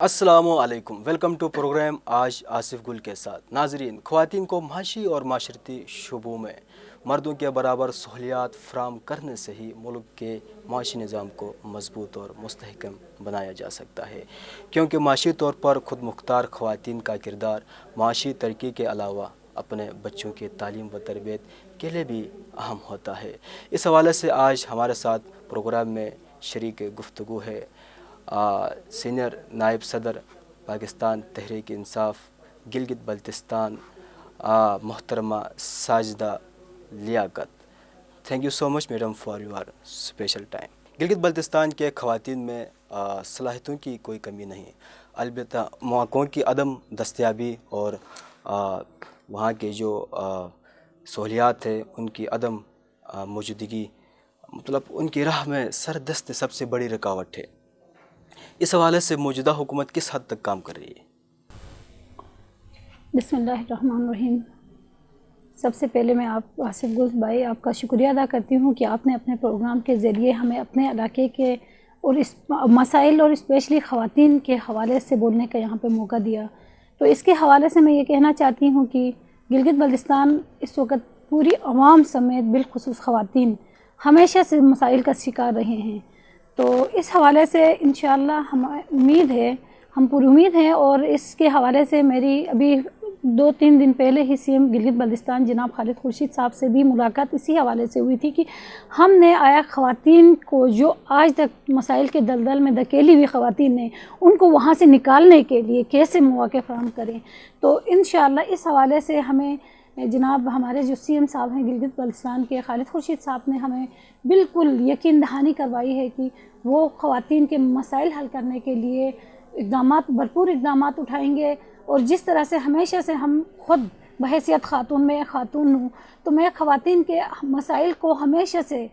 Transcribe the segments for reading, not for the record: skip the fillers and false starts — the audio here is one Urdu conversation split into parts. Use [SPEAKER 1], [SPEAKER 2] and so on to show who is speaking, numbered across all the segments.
[SPEAKER 1] السلام علیکم، ویلکم ٹو پروگرام آج آصف گل کے ساتھ۔ ناظرین، خواتین کو معاشی اور معاشرتی شعبوں میں مردوں کے برابر سہولیات فراہم کرنے سے ہی ملک کے معاشی نظام کو مضبوط اور مستحکم بنایا جا سکتا ہے، کیونکہ معاشی طور پر خود مختار خواتین کا کردار معاشی ترقی کے علاوہ اپنے بچوں کی تعلیم و تربیت کے لیے بھی اہم ہوتا ہے۔ اس حوالے سے آج ہمارے ساتھ پروگرام میں شریک گفتگو ہے سینئر نائب صدر پاکستان تحریک انصاف گلگت بلتستان محترمہ Sajida Liaquat. Thank you so much madam for your special time. Gilgit Baltistan کے خواتین میں صلاحیتوں کی کوئی کمی نہیں، البتہ مواقعوں کی عدم دستیابی اور وہاں کے جو سہولیات ہیں ان کی عدم موجودگی، مطلب ان کی راہ میں سردست سب سے بڑی رکاوٹ ہے۔ اس حوالے سے موجودہ حکومت کس حد تک کام کر رہی ہے؟
[SPEAKER 2] بسم اللہ الرحمن الرحیم۔ سب سے پہلے میں آپ آصف گل بھائی آپ کا شکریہ ادا کرتی ہوں کہ آپ نے اپنے پروگرام کے ذریعے ہمیں اپنے علاقے کے اور اس مسائل اور اسپیشلی خواتین کے حوالے سے بولنے کا یہاں پہ موقع دیا۔ تو اس کے حوالے سے میں یہ کہنا چاہتی ہوں کہ گلگت بلتستان اس وقت پوری عوام سمیت بالخصوص خواتین ہمیشہ سے مسائل کا شکار رہے ہیں۔ تو اس حوالے سے انشاءاللہ ہم پوری امید ہیں، اور اس کے حوالے سے میری ابھی 2-3 دن پہلے ہی سی ایم گلگت بلتستان جناب خالد خورشید صاحب سے بھی ملاقات اسی حوالے سے ہوئی تھی کہ ہم نے آیا خواتین کو جو آج تک مسائل کے دلدل میں دھکیلی ہوئی خواتین ہیں ان کو وہاں سے نکالنے کے لیے کیسے مواقع فراہم کریں۔ تو انشاءاللہ اس حوالے سے ہمیں جناب ہمارے جو سی ایم صاحب ہیں گلگت بلتستان کے خالد خورشید صاحب نے ہمیں بالکل یقین دہانی کروائی ہے کہ وہ خواتین کے مسائل حل کرنے کے لیے بھرپور اقدامات اٹھائیں گے۔ اور جس طرح سے ہمیشہ سے ہم خود بحیثیت خاتون میں خاتون ہوں تو میں خواتین کے مسائل کو ہمیشہ سے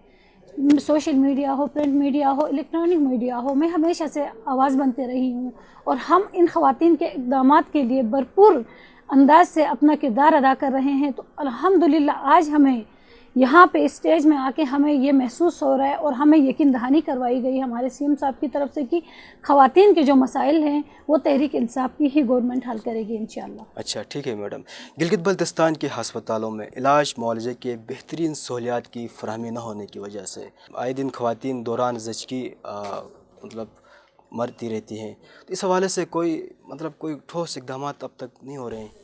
[SPEAKER 2] سوشل میڈیا ہو، پرنٹ میڈیا ہو، الیکٹرانک میڈیا ہو، میں ہمیشہ سے آواز بنتے رہی ہوں، اور ہم ان خواتین کے اقدامات کے لیے بھرپور انداز سے اپنا کردار ادا کر رہے ہیں۔ تو الحمدللہ آج ہمیں یہاں پہ اسٹیج میں آ کے ہمیں یہ محسوس ہو رہا ہے اور ہمیں یقین دہانی کروائی گئی ہمارے سی ایم صاحب کی طرف سے کہ خواتین کے جو مسائل ہیں وہ تحریک انصاف کی ہی گورنمنٹ حل کرے گی انشاءاللہ۔
[SPEAKER 1] اچھا ٹھیک ہے میڈم، گلگت بلتستان کے ہسپتالوں میں علاج معالجے کے بہترین سہولیات کی فراہمی نہ ہونے کی وجہ سے آئے دن خواتین دوران زچگی مطلب مرتی رہتی ہیں، تو اس حوالے سے کوئی ٹھوس اقدامات اب تک نہیں ہو رہے ہیں؟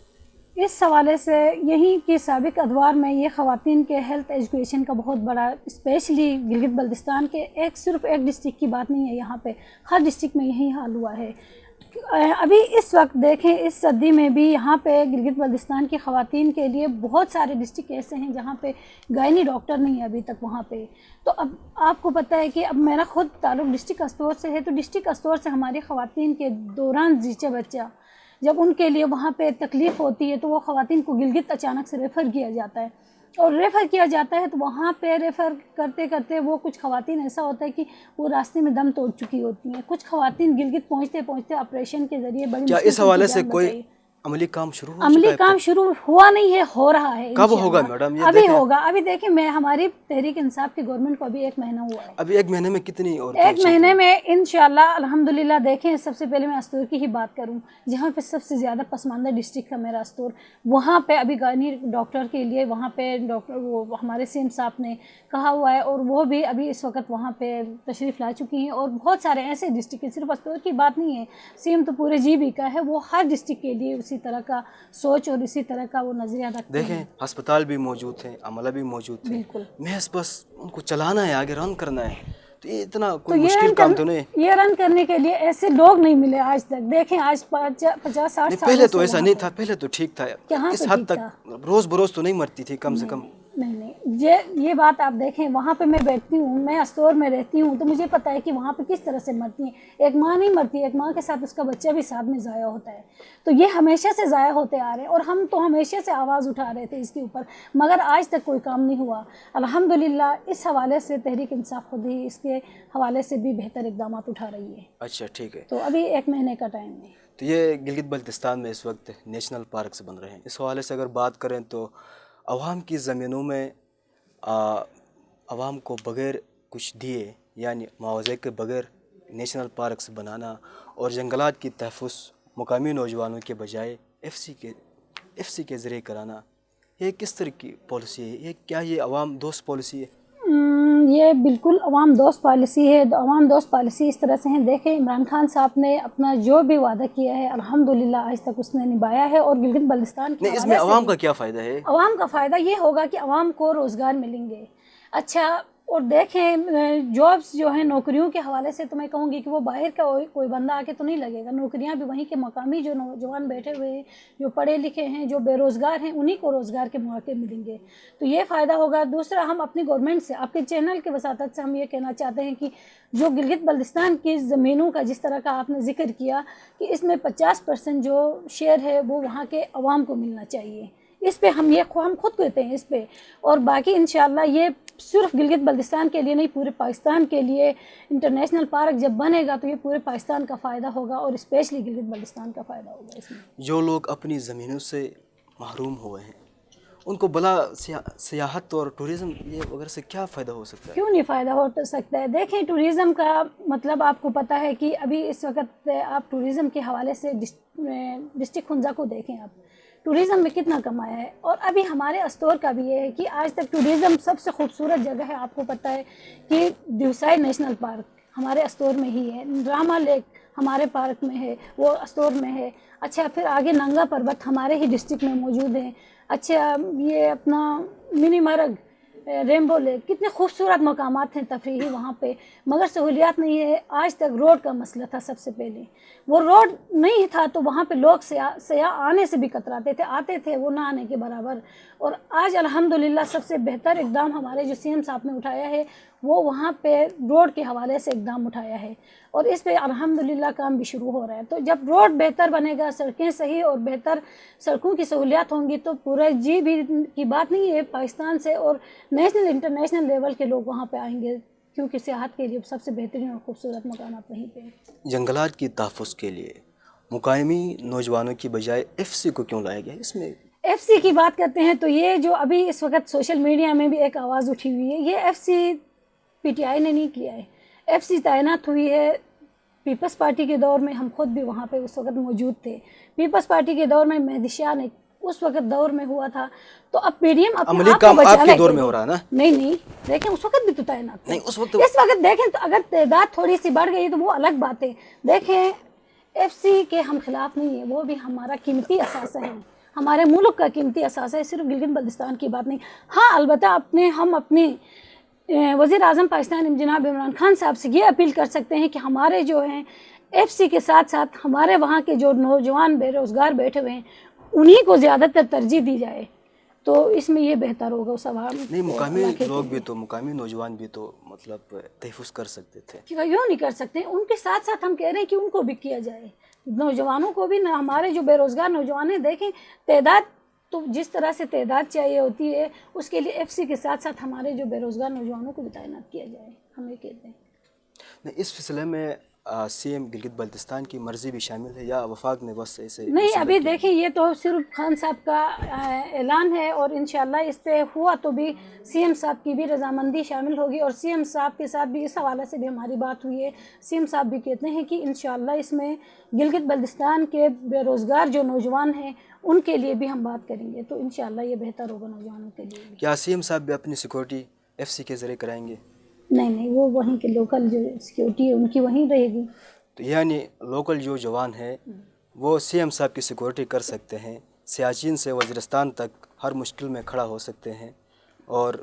[SPEAKER 2] اس حوالے سے یہیں کی سابق ادوار میں یہ خواتین کے ہیلتھ ایجوکیشن کا بہت بڑا، اسپیشلی گلگت بلتستان کے صرف ایک ڈسٹرکٹ کی بات نہیں ہے، یہاں پہ ہر ڈسٹرکٹ میں یہی حال ہوا ہے۔ ابھی اس وقت دیکھیں اس صدی میں بھی یہاں پہ گلگت بلتستان کی خواتین کے لیے بہت سارے ڈسٹرکٹ ایسے ہیں جہاں پہ گائنی ڈاکٹر نہیں ہے ابھی تک وہاں پہ۔ تو اب آپ کو پتہ ہے کہ اب میرا خود تعلق ڈسٹرکٹ استور سے ہے، تو ڈسٹرکٹ استور سے ہماری خواتین کے دوران زیچہ بچہ جب ان کے لیے وہاں پہ تکلیف ہوتی ہے تو وہ خواتین کو گلگت اچانک سے ریفر کیا جاتا ہے، اور ریفر کیا جاتا ہے تو وہاں پہ ریفر کرتے کرتے وہ کچھ خواتین ایسا ہوتا ہے کہ وہ راستے میں دم توڑ چکی ہوتی ہیں، کچھ خواتین گلگت پہنچتے پہنچتے آپریشن کے ذریعے بڑی
[SPEAKER 1] کیا
[SPEAKER 2] مشکل
[SPEAKER 1] اس
[SPEAKER 2] سے ان کی
[SPEAKER 1] حوالے سے
[SPEAKER 2] جان
[SPEAKER 1] کوئی
[SPEAKER 2] بچائی۔
[SPEAKER 1] عملی کام شروع ہو چکا
[SPEAKER 2] عملی
[SPEAKER 1] ہے؟
[SPEAKER 2] کام شروع ہوا نہیں ہے، ہو رہا ہے
[SPEAKER 1] کب ہوگا
[SPEAKER 2] انشاءاللہ۔
[SPEAKER 1] میڈم؟ یہ
[SPEAKER 2] ابھی
[SPEAKER 1] دیکھیں،
[SPEAKER 2] ہوگا، ابھی دیکھیں میں ہماری تحریک انصاف کی گورنمنٹ کو ابھی 1 مہینہ ہوا ہے۔
[SPEAKER 1] ابھی 1 مہینے میں کتنی اور
[SPEAKER 2] ایک مہینے میں انشاءاللہ الحمدللہ۔ دیکھیں سب سے پہلے میں استور کی ہی بات کروں، جہاں پہ سب سے زیادہ پسماندہ ڈسٹرکٹ ہے میرا استور، وہاں پہ ابھی گائنی ڈاکٹر کے لیے وہاں پہ ڈاکٹر وہ ہمارے سی ایم صاحب نے کہا ہوا ہے، اور وہ بھی ابھی اس وقت وہاں پہ تشریف لا چکی ہیں۔ اور بہت سارے ایسے ڈسٹرکٹ ہیں، صرف استور کی بات نہیں ہے، سی ایم تو پورے جی بی کا ہے، وہ ہر ڈسٹرکٹ کے لیے اسی طرح کا سوچ اور اسی طرح کا وہ نظریہ رکھتے ہیں۔
[SPEAKER 1] دیکھیں ہسپتال بھی موجود ہیں، عملہ بھی موجود ہے،
[SPEAKER 2] بالکل۔
[SPEAKER 1] محض بس ان کو چلانا ہے، آگے رن کرنا ہے، تو یہ اتنا
[SPEAKER 2] تو
[SPEAKER 1] کوئی مشکل کام تو نہیں ہے۔
[SPEAKER 2] یہ رن کرنے کے لیے ایسے لوگ نہیں ملے آج تک۔ دیکھیں آج 50-60
[SPEAKER 1] نہیں،
[SPEAKER 2] سالوں
[SPEAKER 1] پہلے تو
[SPEAKER 2] سے
[SPEAKER 1] ایسا
[SPEAKER 2] وہاں
[SPEAKER 1] نہیں
[SPEAKER 2] پہ
[SPEAKER 1] تھا، پہلے تو ٹھیک تھا،
[SPEAKER 2] کہاں
[SPEAKER 1] اس
[SPEAKER 2] پہ
[SPEAKER 1] حد
[SPEAKER 2] ٹھیک
[SPEAKER 1] تک
[SPEAKER 2] تھا؟
[SPEAKER 1] روز بروز تو نہیں مرتی تھی کم سے کم۔
[SPEAKER 2] نہیں، یہ بات آپ دیکھیں، وہاں پہ میں بیٹھتی ہوں، میں استور میں رہتی ہوں، تو مجھے پتہ ہے کہ وہاں پہ کس طرح سے مرتی ہیں۔ ایک ماں نہیں مرتی، ایک ماں کے ساتھ اس کا بچہ بھی ساتھ میں ضائع ہوتا ہے، تو یہ ہمیشہ سے ضائع ہوتے آ رہے ہیں، اور ہم تو ہمیشہ سے آواز اٹھا رہے تھے اس کے اوپر، مگر آج تک کوئی کام نہیں ہوا۔ الحمدللہ اس حوالے سے تحریک انصاف خود ہی اس کے حوالے سے بھی بہتر اقدامات اٹھا رہی ہے۔
[SPEAKER 1] اچھا ٹھیک ہے،
[SPEAKER 2] تو ابھی 1 مہینے کا ٹائم ہے۔
[SPEAKER 1] تو یہ گلگت بلتستان میں اس وقت نیشنل پارکس بن رہے ہیں، اس حوالے سے اگر بات کریں تو عوام کی زمینوں میں عوام کو بغیر کچھ دیے، یعنی معاوضے کے بغیر نیشنل پارکس بنانا اور جنگلات کی تحفظ مقامی نوجوانوں کے بجائے ایف سی کے ذریعے کرانا، یہ کس طرح کی پالیسی ہے؟ یہ کیا یہ عوام دوست پالیسی ہے؟
[SPEAKER 2] یہ بالکل عوام دوست پالیسی ہے. عوام دوست پالیسی اس طرح سے ہیں، دیکھیں عمران خان صاحب نے اپنا جو بھی وعدہ کیا ہے الحمدللہ آج تک اس نے نبھایا ہے. اور گلگت بلتستان کے
[SPEAKER 1] اس میں عوام کا کیا فائدہ ہے؟
[SPEAKER 2] عوام کا فائدہ یہ ہوگا کہ عوام کو روزگار ملیں گے. اچھا، اور دیکھیں جابس جو ہیں نوکریوں کے حوالے سے تو میں کہوں گی کہ وہ باہر کا کوئی بندہ آ کے تو نہیں لگے گا. نوکریاں بھی وہیں کے مقامی جو نوجوان بیٹھے ہوئے ہیں، جو پڑھے لکھے ہیں، جو بے روزگار ہیں، انہی کو روزگار کے مواقع ملیں گے. تو یہ فائدہ ہوگا. دوسرا، ہم اپنی گورنمنٹ سے، آپ کے چینل کے وساطت سے ہم یہ کہنا چاہتے ہیں کہ جو گلگت بلتستان کی زمینوں کا جس طرح کا آپ نے ذکر کیا کہ اس میں 50% جو شیئر ہے وہ وہاں کے عوام کو ملنا چاہیے. اس پہ ہم خود کہتے ہیں اس پہ. اور باقی انشاءاللہ یہ صرف گلگت بلتستان کے لیے نہیں، پورے پاکستان کے لیے انٹرنیشنل پارک جب بنے گا تو یہ پورے پاکستان کا فائدہ ہوگا اور اسپیشلی گلگت بلتستان کا فائدہ ہوگا. اس میں
[SPEAKER 1] جو لوگ اپنی زمینوں سے محروم ہوئے ہیں ان کو بلا سیاحت اور ٹورزم یہ وغیرہ سے کیا فائدہ ہو سکتا ہے؟
[SPEAKER 2] کیوں نہیں فائدہ ہو سکتا ہے؟ دیکھیں ٹورزم کا مطلب آپ کو پتہ ہے کہ ابھی اس وقت آپ ٹورزم کے حوالے سے ڈسٹرکٹ خنزہ کو دیکھیں، آپ ٹورزم میں کتنا کمایا ہے. اور ابھی ہمارے استور کا بھی یہ ہے کہ آج تک ٹورزم سب سے خوبصورت جگہ ہے. آپ کو پتہ ہے کہ دیوسائی نیشنل پارک ہمارے استور میں ہی ہے، راما لیک ہمارے پارک میں ہے، وہ استور میں ہے. اچھا، پھر آگے ننگا پروت ہمارے ہی ڈسٹرکٹ میں موجود ہیں. اچھا، یہ اپنا منی مرگ، ریمبو لیک، کتنے خوبصورت مقامات ہیں تفریحی وہاں پہ، مگر سہولیات نہیں ہے. آج تک روڈ کا مسئلہ تھا. سب سے پہلے وہ روڈ نہیں تھا تو وہاں پہ لوگ سیاح آنے سے بھی کتراتے تھے، آتے تھے وہ نہ آنے کے برابر. اور آج الحمدللہ سب سے بہتر اقدام ہمارے جو سی ایم صاحب نے اٹھایا ہے وہ وہاں پہ روڈ کے حوالے سے اقدام اٹھایا ہے اور اس پہ الحمدللہ کام بھی شروع ہو رہا ہے. تو جب روڈ بہتر بنے گا، سڑکیں صحیح اور بہتر سڑکوں کی سہولیات ہوں گی تو پورے جی بھی کی بات نہیں ہے، پاکستان سے اور نیشنل انٹرنیشنل لیول کے لوگ وہاں پہ آئیں گے، کیونکہ سیاحت کے لیے سب سے بہترین اور خوبصورت مقامات وہیں پہ.
[SPEAKER 1] جنگلات کی تحفظ کے لیے مقامی نوجوانوں کی بجائے ایف سی کو کیوں لایا گیا؟ اس میں
[SPEAKER 2] ایف سی کی بات کرتے ہیں تو یہ جو ابھی اس وقت سوشل میڈیا میں بھی ایک آواز اٹھی ہوئی ہے، یہ F C P T I نے نہیں کیا ہے. ایف سی تعینات ہوئی ہے پیپلز پارٹی کے دور میں. ہم خود بھی وہاں پہ اس وقت موجود تھے. پیپلز پارٹی کے دور میں مہدی شاہ نے اس وقت دور میں ہوا تھا. تو اب پی ڈی ایم
[SPEAKER 1] عملی کام آپ کے دور میں ہو رہا ہے نا؟
[SPEAKER 2] نہیں دیکھیں اس وقت بھی تو تعینات
[SPEAKER 1] نہیں، اس وقت
[SPEAKER 2] دیکھیں تو اگر تعداد تھوڑی سی بڑھ گئی تو وہ الگ بات ہے. دیکھیں ایف سی کے ہم خلاف نہیں ہیں، وہ بھی ہمارا قیمتی اثاثہ ہے، ہمارے ملک کا قیمتی اثاثہ ہے، صرف گلگت بلتستان کی بات نہیں. ہاں البتہ ہم اپنے وزیر اعظم پاکستان جناب عمران خان صاحب سے یہ اپیل کر سکتے ہیں کہ ہمارے جو ہیں ایف سی کے ساتھ ساتھ ہمارے وہاں کے جو نوجوان بے روزگار بیٹھے ہوئے ہیں انہی کو زیادہ تر ترجیح دی جائے تو اس میں یہ بہتر ہوگا. اس عوام
[SPEAKER 1] نہیں، مقامی لوگ بھی تو، مقامی نوجوان بھی تو مطلب تحفظ کر سکتے تھے.
[SPEAKER 2] کیوں نہیں کر سکتے؟ ان کے ساتھ ساتھ ہم کہہ رہے ہیں کہ ان کو بھی کیا جائے، نوجوانوں کو بھی. ہمارے جو بے روزگار نوجوان ہیں، دیکھیں تعداد تو جس طرح سے تعداد چاہیے ہوتی ہے اس کے لیے ایف سی کے ساتھ ساتھ ہمارے جو بے روزگار نوجوانوں کو بھی تعینات کیا جائے، ہم یہ کہتے ہیں.
[SPEAKER 1] نہیں، اس سلسلے میں سی ایم گلگت بلتستان کی مرضی بھی شامل ہے یا وفاق نے بس ایسے؟
[SPEAKER 2] نہیں، ابھی دیکھیں یہ تو صرف خان صاحب کا اعلان ہے اور انشاءاللہ اس پہ ہوا تو بھی سی ایم صاحب کی بھی رضامندی شامل ہوگی اور سی ایم صاحب کے ساتھ بھی اس حوالے سے بھی ہماری بات ہوئی ہے. سی ایم صاحب بھی کہتے ہیں کہ انشاءاللہ اس میں گلگت بلتستان کے بے روزگار جو نوجوان ہیں ان کے لیے بھی ہم بات کریں گے تو انشاءاللہ یہ بہتر ہوگا نوجوانوں کے لیے بھی.
[SPEAKER 1] کیا سی ایم صاحب بھی اپنی سیکورٹی ایف سی کے ذریعے کرائیں گے؟
[SPEAKER 2] نہیں، وہ وہیں کے لوکل جو سیکورٹی ہے ان کی وہیں رہے گی.
[SPEAKER 1] تو یعنی لوکل جو جوان ہیں وہ سی ایم صاحب کی سیکورٹی کر سکتے ہیں، سیاچین سے وزیرستان تک ہر مشکل میں کھڑا ہو سکتے ہیں، اور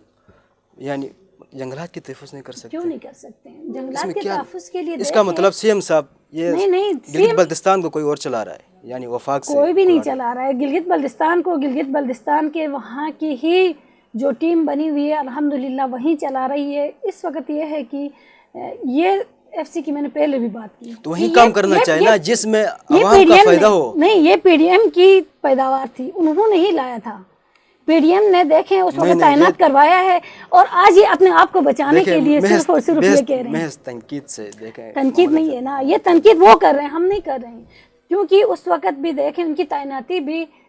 [SPEAKER 1] یعنی جنگلات کی تحفظ نہیں کر سکتے؟
[SPEAKER 2] کیوں نہیں کر سکتے ہیں؟ جنگلات کے تحفظ کے لیے
[SPEAKER 1] اس کا مطلب سی ایم صاحب یہ
[SPEAKER 2] نہیں،
[SPEAKER 1] گلگت بلتستان کو کوئی اور چلا رہا ہے، یعنی وفاق سے
[SPEAKER 2] کوئی بھی نہیں چلا رہا ہے. گلگت بلتستان کو گلگت بلتستان کے وہاں کی ہی جو ٹیم بنی ہوئی ہے الحمدللہ وہیں چلا رہی ہے. اس وقت یہ ہے کہ یہ ایف سی کی میں نے پہلے بھی بات کی
[SPEAKER 1] تو وہیں کام کرنا چاہیے نا جس میں عوام کا فائدہ ہو.
[SPEAKER 2] نہیں، یہ پی ڈی ایم کی پیداوار تھی، انہوں نے ہی لایا تھا. پی ڈی ایم نے دیکھیں اس وقت تعینات کروایا ہے اور آج یہ اپنے آپ کو بچانے کے لیے صرف اور صرف یہ کہہ رہے ہیں.
[SPEAKER 1] محض تنقید سے دیکھیں،
[SPEAKER 2] تنقید نہیں ہے نا، یہ تنقید وہ کر رہے ہیں، ہم نہیں کر رہے ہیں. کیونکہ اس وقت بھی دیکھیں ان کی تعیناتی بھی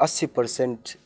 [SPEAKER 1] 80%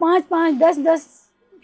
[SPEAKER 2] 5-5, 10-10